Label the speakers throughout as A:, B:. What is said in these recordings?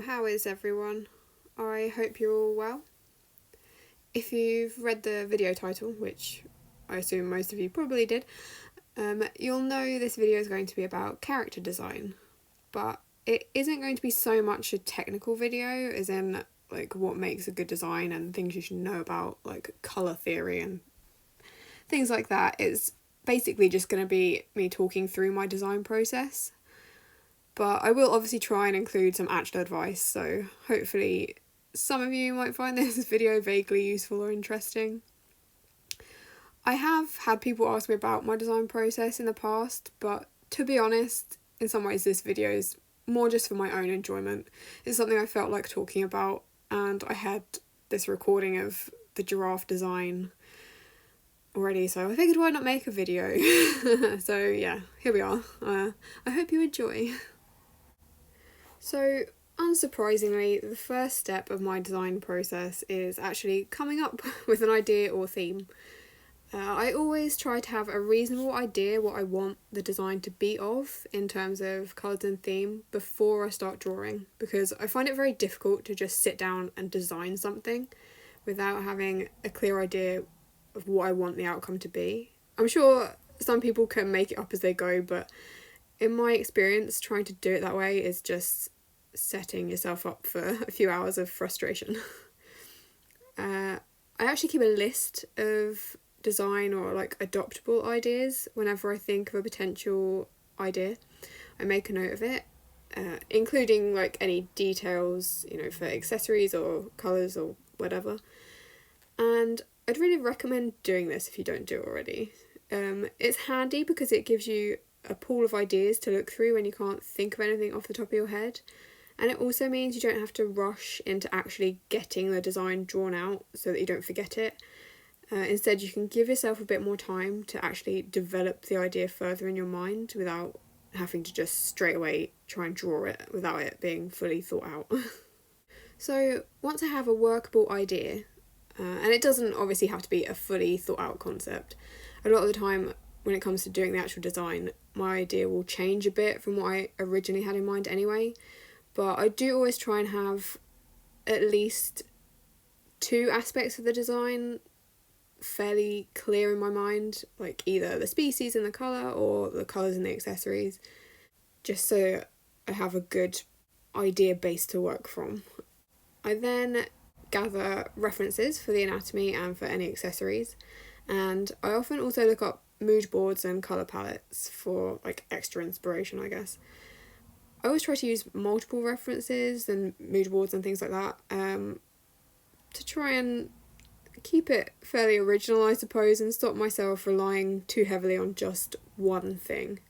A: how is everyone? I hope you're all well. If you've read the video title, which I assume most of you probably did, you'll know this video is going to be about character design, but it isn't going to be so much a technical video, as in like what makes a good design and things you should know about, like colour theory and things like that. It's basically just going to be me talking through my design process. But I will obviously try and include some actual advice, so hopefully some of you might find this video vaguely useful or interesting. I have had people ask me about my design process in the past, but to be honest, in some ways this video is more just for my own enjoyment. It's something I felt like talking about, and I had this recording of the giraffe design already, so I figured why not make a video. So yeah, here we are. I hope you enjoy. So, unsurprisingly, the first step of my design process is actually coming up with an idea or theme. I always try to have a reasonable idea what I want the design to be of in terms of colours and theme before I start drawing, because I find it very difficult to just sit down and design something without having a clear idea of what I want the outcome to be. I'm sure some people can make it up as they go, but in my experience, trying to do it that way is just setting yourself up for a few hours of frustration. I actually keep a list of design or like adoptable ideas whenever I think of a potential idea. I make a note of it, including like any details, for accessories or colours or whatever. And I'd really recommend doing this if you don't do it already. It's handy because it gives you a pool of ideas to look through when you can't think of anything off the top of your head. And it also means you don't have to rush into actually getting the design drawn out so that you don't forget it. Instead, you can give yourself a bit more time to actually develop the idea further in your mind without having to just straight away try and draw it without it being fully thought out. So once I have a workable idea, and it doesn't obviously have to be a fully thought out concept, a lot of the time when it comes to doing the actual design, my idea will change a bit from what I originally had in mind anyway. But I do always try and have at least two aspects of the design fairly clear in my mind, like either the species and the colour or the colours and the accessories, just so I have a good idea base to work from. I then gather references for the anatomy and for any accessories, and I often also look up mood boards and colour palettes for like extra inspiration, I guess. I always try to use multiple references and mood boards and things like that to try and keep it fairly original, I suppose, and stop myself relying too heavily on just one thing.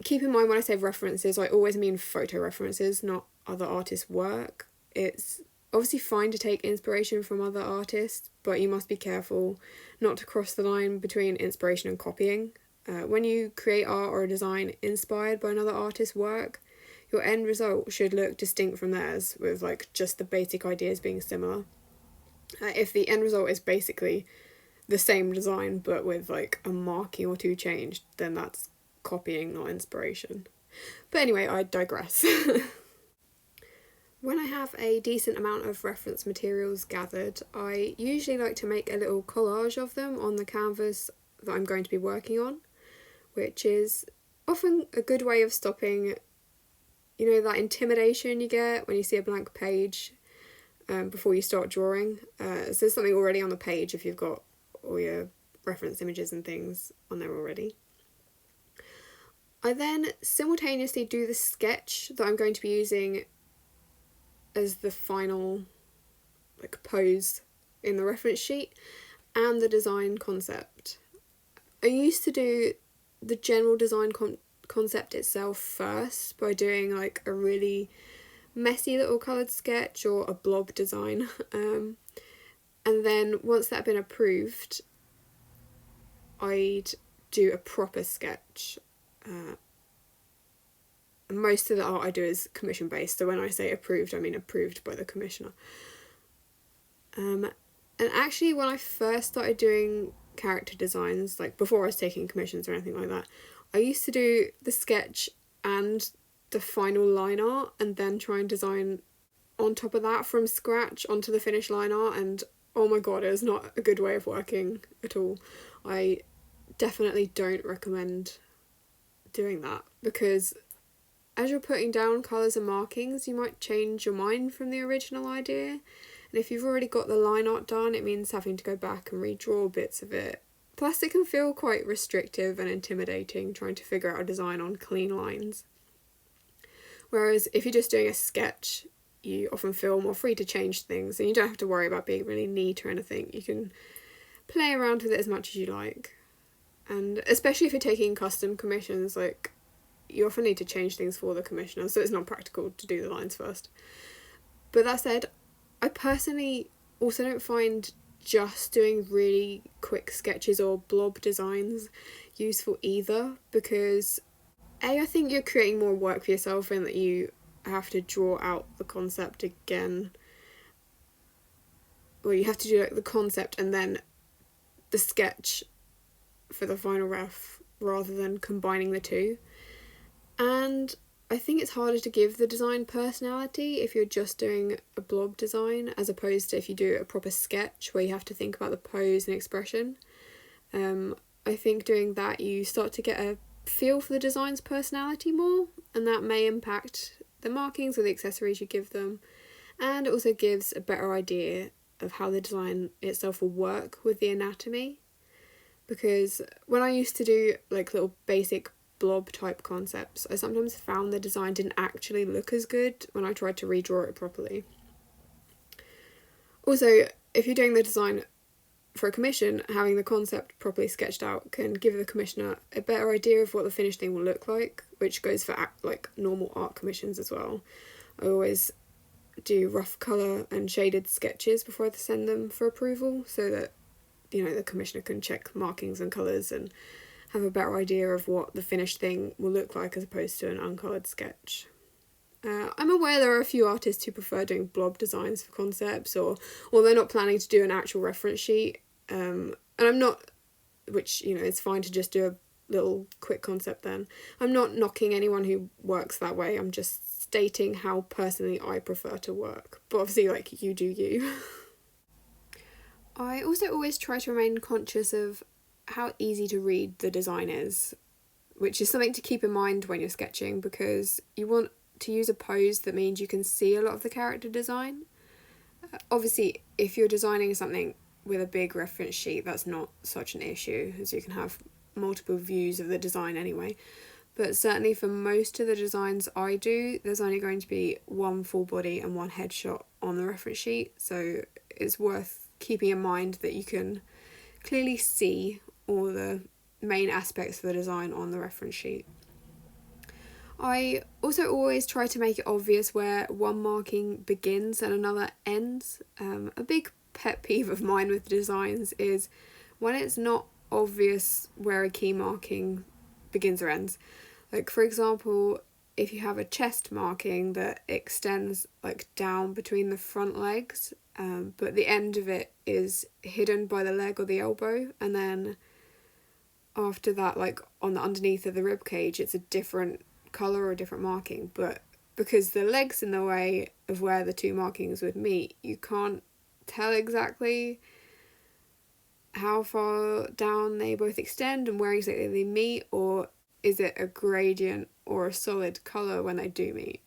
A: Keep in mind when I say references, I always mean photo references, not other artists' work. It's obviously fine to take inspiration from other artists, but you must be careful not to cross the line between inspiration and copying. When you create art or a design inspired by another artist's work, your end result should look distinct from theirs, with like just the basic ideas being similar. If the end result is basically the same design but with like a marking or two changed, then that's copying, not inspiration. But anyway, I digress. When I have a decent amount of reference materials gathered, I usually like to make a little collage of them on the canvas that I'm going to be working on, which is often a good way of stopping, that intimidation you get when you see a blank page before you start drawing. So there's something already on the page if you've got all your reference images and things on there already. I then simultaneously do the sketch that I'm going to be using as the final pose in the reference sheet and the design concept. I used to do the general design concept itself first by doing a really messy little coloured sketch or a blob design, and then once that had been approved, I'd do a proper sketch. Most of the art I do is commission based, so when I say approved, I mean approved by the commissioner. And actually when I first started doing character designs, before I was taking commissions or anything like that, I used to do the sketch and the final line art and then try and design on top of that from scratch onto the finished line art, and oh my god, it is not a good way of working at all. I definitely don't recommend doing that, because as you're putting down colours and markings, you might change your mind from the original idea, and if you've already got the line art done, it means having to go back and redraw bits of it. Plus it can feel quite restrictive and intimidating trying to figure out a design on clean lines. Whereas if you're just doing a sketch, you often feel more free to change things and you don't have to worry about being really neat or anything. You can play around with it as much as you like. And especially if you're taking custom commissions, like, you often need to change things for the commissioner, so it's not practical to do the lines first. But that said, I personally also don't find just doing really quick sketches or blob designs useful either, because I think you're creating more work for yourself in that you have to draw out the concept again. Well, you have to do like the concept and then the sketch for the final ref rather than combining the two. And I think it's harder to give the design personality if you're just doing a blob design as opposed to if you do a proper sketch where you have to think about the pose and expression. I think doing that you start to get a feel for the design's personality more, and that may impact the markings or the accessories you give them, and it also gives a better idea of how the design itself will work with the anatomy. Because when I used to do like little basic blob type concepts, I sometimes found the design didn't actually look as good when I tried to redraw it properly. Also, if you're doing the design for a commission, having the concept properly sketched out can give the commissioner a better idea of what the finished thing will look like, which goes for like normal art commissions as well. I always do rough colour and shaded sketches before I send them for approval, so that, you know, the commissioner can check markings and colours and have a better idea of what the finished thing will look like as opposed to an uncoloured sketch. I'm aware there are a few artists who prefer doing blob designs for concepts, or they're not planning to do an actual reference sheet. And I'm not, which, you know, it's fine to just do a little quick concept then. I'm not knocking anyone who works that way, I'm just stating how personally I prefer to work. But obviously, like, you do you. I also always try to remain conscious of how easy to read the design is, which is something to keep in mind when you're sketching, because you want to use a pose that means you can see a lot of the character design. Obviously, if you're designing something with a big reference sheet, that's not such an issue, as you can have multiple views of the design anyway. But certainly for most of the designs I do, there's only going to be one full body and one headshot on the reference sheet, so it's worth keeping in mind that you can clearly see all the main aspects of the design on the reference sheet. I also always try to make it obvious where one marking begins and another ends. A big pet peeve of mine with designs is when it's not obvious where a key marking begins or ends. Like, for example, if you have a chest marking that extends like down between the front legs, but the end of it is hidden by the leg or the elbow, and then after that, like on the underneath of the rib cage, it's a different colour or a different marking, but because the leg's in the way of where the two markings would meet, you can't tell exactly how far down they both extend and where exactly they meet, or is it a gradient or a solid colour when they do meet.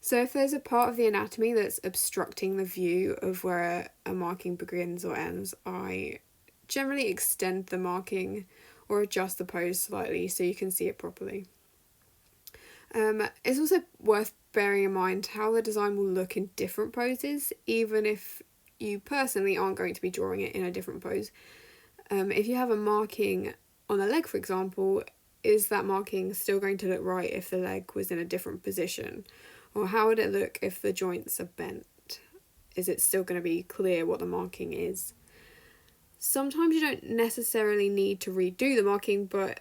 A: So if there's a part of the anatomy that's obstructing the view of where a marking begins or ends, I generally extend the marking or adjust the pose slightly so you can see it properly. It's also worth bearing in mind how the design will look in different poses, even if you personally aren't going to be drawing it in a different pose. If you have a marking on the leg, for example, is that marking still going to look right if the leg was in a different position? Or how would it look if the joints are bent? Is it still going to be clear what the marking is? Sometimes you don't necessarily need to redo the marking, but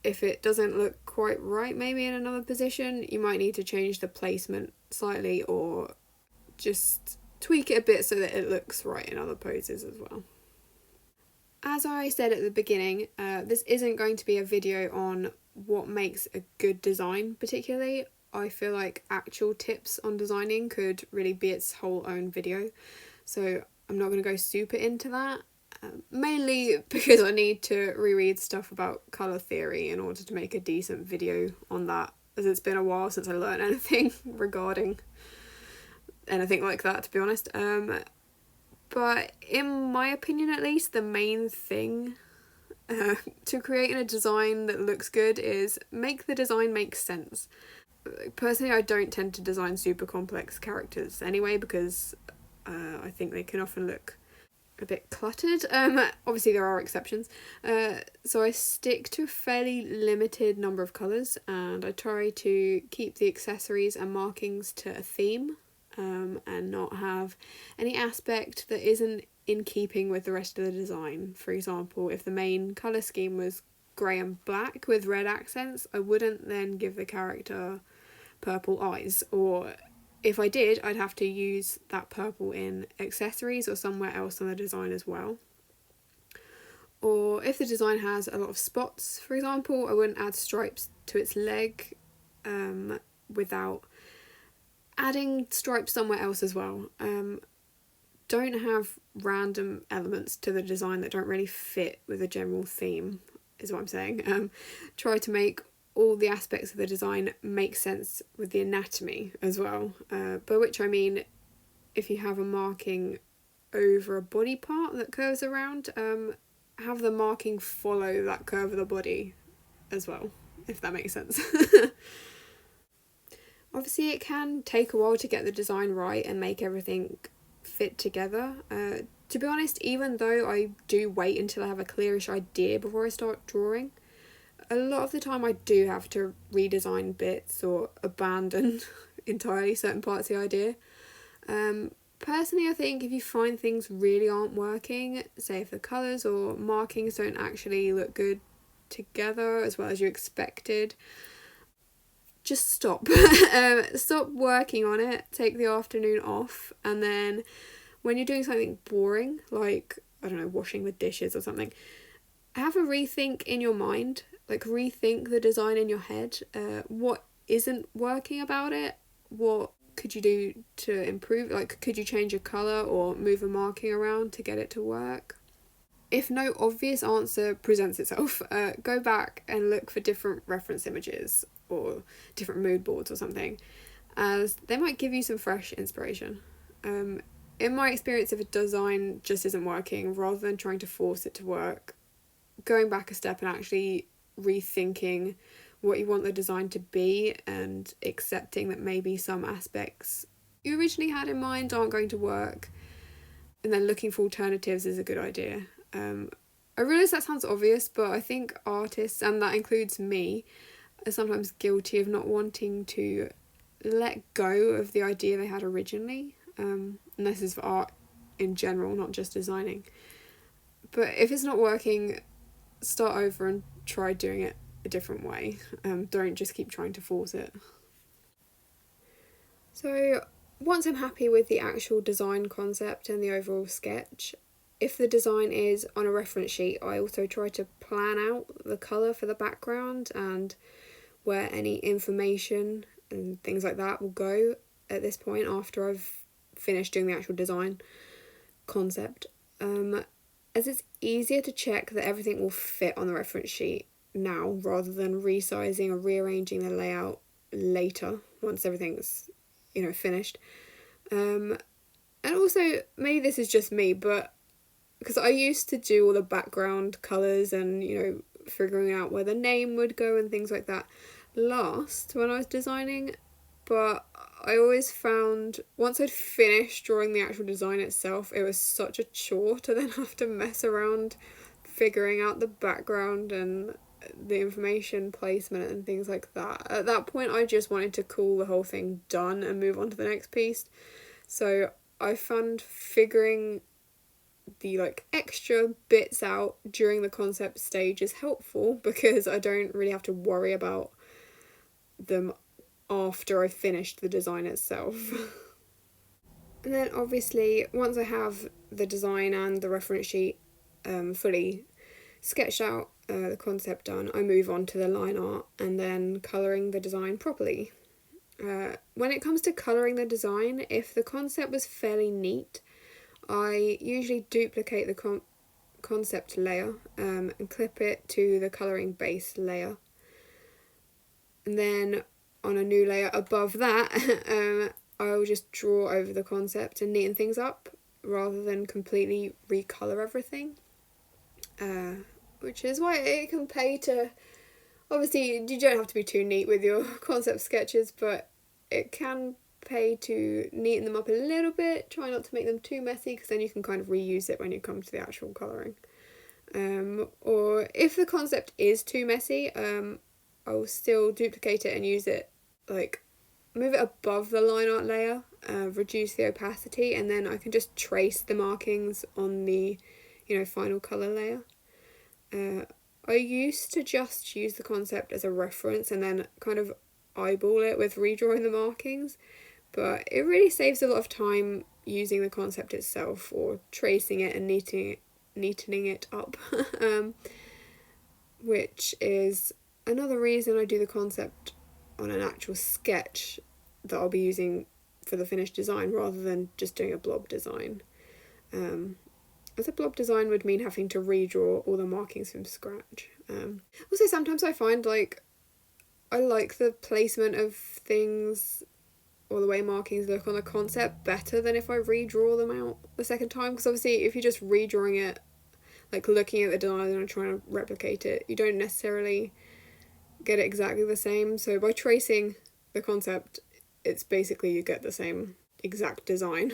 A: if it doesn't look quite right maybe in another position, you might need to change the placement slightly or just tweak it a bit so that it looks right in other poses as well. As I said at the beginning, this isn't going to be a video on what makes a good design particularly. I feel like actual tips on designing could really be its whole own video, so I'm not going to go super into that, mainly because I need to reread stuff about colour theory in order to make a decent video on that, as it's been a while since I learned anything regarding anything like that, to be honest. But in my opinion at least, the main thing to creating a design that looks good is make the design make sense. Personally, I don't tend to design super complex characters anyway, because I think they can often look a bit cluttered. Obviously there are exceptions. So I stick to a fairly limited number of colours, and I try to keep the accessories and markings to a theme, and not have any aspect that isn't in keeping with the rest of the design. For example, if the main colour scheme was grey and black with red accents, I wouldn't then give the character purple eyes, or if I did, I'd have to use that purple in accessories or somewhere else on the design as well. Or if the design has a lot of spots, for example, I wouldn't add stripes to its leg without adding stripes somewhere else as well. Don't have random elements to the design that don't really fit with the general theme, is what I'm saying. Try to make all the aspects of the design make sense with the anatomy as well, by which I mean if you have a marking over a body part that curves around, have the marking follow that curve of the body as well, if that makes sense. Obviously it can take a while to get the design right and make everything fit together. To be honest, even though I do wait until I have a clearish idea before I start drawing, a lot of the time I do have to redesign bits or abandon entirely certain parts of the idea. Personally, I think if you find things really aren't working, say if the colours or markings don't actually look good together as well as you expected, just stop. Stop working on it, take the afternoon off, and then when you're doing something boring, like, I don't know, washing the dishes or something, have a rethink in your mind, like rethink the design in your head. What isn't working about it? What could you do to improve? Like, could you change a colour or move a marking around to get it to work? If no obvious answer presents itself, go back and look for different reference images or different mood boards or something, as they might give you some fresh inspiration. In my experience, if a design just isn't working, rather than trying to force it to work, going back a step and actually rethinking what you want the design to be and accepting that maybe some aspects you originally had in mind aren't going to work, and then looking for alternatives is a good idea. I realise that sounds obvious, but I think artists, and that includes me, are sometimes guilty of not wanting to let go of the idea they had originally. And this is for art in general, not just designing. But if it's not working, start over and try doing it a different way. Don't just keep trying to force it. So once I'm happy with the actual design concept and the overall sketch, if the design is on a reference sheet, I also try to plan out the colour for the background and where any information and things like that will go at this point after I've finished doing the actual design concept. As it's easier to check that everything will fit on the reference sheet now rather than resizing or rearranging the layout later once everything's, finished. And also, maybe this is just me, but because I used to do all the background colours and, figuring out where the name would go and things like that last when I was designing, but I always found once I'd finished drawing the actual design itself, it was such a chore to then have to mess around figuring out the background and the information placement and things like that. At that point, I just wanted to call the whole thing done and move on to the next piece. So I found figuring the extra bits out during the concept stage is helpful because I don't really have to worry about them after I finished the design itself. And then obviously once I have the design and the reference sheet fully sketched out, the concept done, I move on to the line art and then colouring the design properly. When it comes to colouring the design, if the concept was fairly neat, I usually duplicate the concept layer and clip it to the colouring base layer. And then on a new layer above that, I'll just draw over the concept and neaten things up rather than completely recolour everything. Which is why it can pay to... Obviously, you don't have to be too neat with your concept sketches, but it can pay to neaten them up a little bit. Try not to make them too messy, because then you can kind of reuse it when you come to the actual colouring. Or if the concept is too messy, I'll still duplicate it and use it, like, move it above the line art layer, reduce the opacity, and then I can just trace the markings on the, final colour layer. I used to just use the concept as a reference and then kind of eyeball it with redrawing the markings, but it really saves a lot of time using the concept itself or tracing it and neatening it up, which is another reason I do the concept on an actual sketch that I'll be using for the finished design rather than just doing a blob design. As a blob design would mean having to redraw all the markings from scratch. Also, sometimes I find, like, I like the placement of things or the way markings look on the concept better than if I redraw them out the second time, because obviously if you're just redrawing it, like looking at the design and trying to replicate it, you don't necessarily get it exactly the same. So by tracing the concept, it's basically you get the same exact design.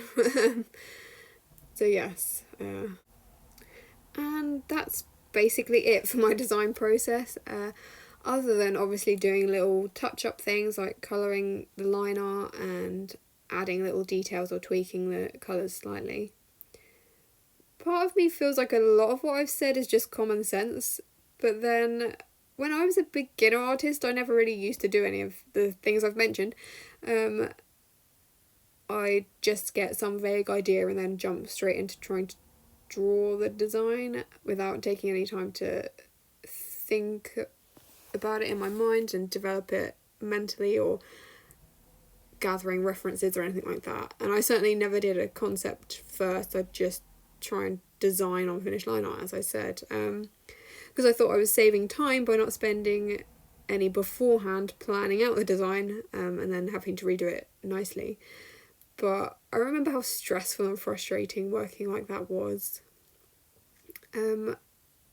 A: So yes, and that's basically it for my design process, other than obviously doing little touch-up things like colouring the line art and adding little details or tweaking the colours slightly. Part of me feels like a lot of what I've said is just common sense, but then when I was a beginner artist, I never really used to do any of the things I've mentioned. I just get some vague idea and then jump straight into trying to draw the design without taking any time to think about it in my mind and develop it mentally or gathering references or anything like that. And I certainly never did a concept first. I'd just try and design on finished line art, as I said, because I thought I was saving time by not spending any beforehand planning out the design and then having to redo it nicely. But I remember how stressful and frustrating working like that was. And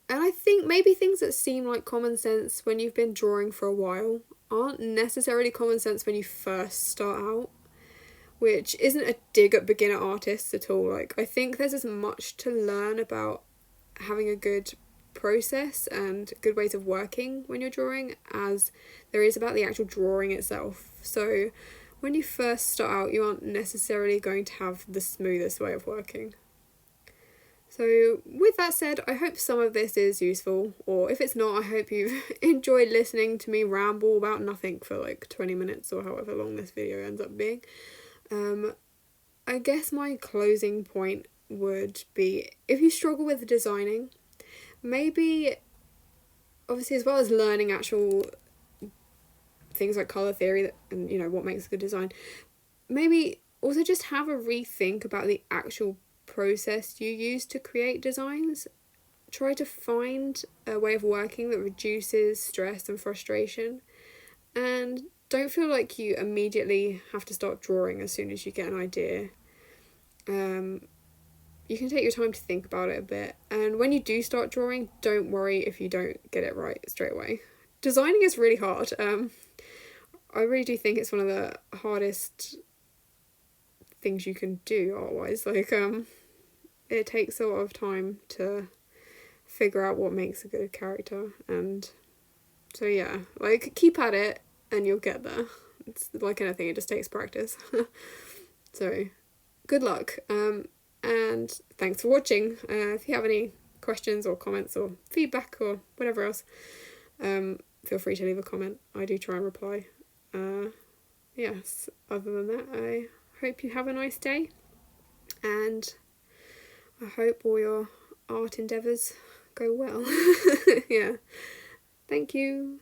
A: I think maybe things that seem like common sense when you've been drawing for a while aren't necessarily common sense when you first start out, which isn't a dig at beginner artists at all. Like, I think there's as much to learn about having a good process and good ways of working when you're drawing as there is about the actual drawing itself. So when you first start out, you aren't necessarily going to have the smoothest way of working. So with that said, I hope some of this is useful, or if it's not, I hope you've enjoyed listening to me ramble about nothing for like 20 minutes or however long this video ends up being. I guess my closing point would be, if you struggle with designing, maybe, obviously as well as learning actual things like colour theory and what makes a good design, maybe also just have a rethink about the actual process you use to create designs. Try to find a way of working that reduces stress and frustration, and don't feel like you immediately have to start drawing as soon as you get an idea. You can take your time to think about it a bit, and when you do start drawing, don't worry if you don't get it right straight away. Designing is really hard. I really do think it's one of the hardest things you can do art-wise. Like, it takes a lot of time to figure out what makes a good character, and so yeah, like, keep at it and you'll get there. It's like anything, it just takes practice. So good luck, and thanks for watching. If you have any questions or comments or feedback or whatever else, feel free to leave a comment. I do try and reply. Yes, other than that, I hope you have a nice day, and I hope all your art endeavours go well. Yeah. Thank you.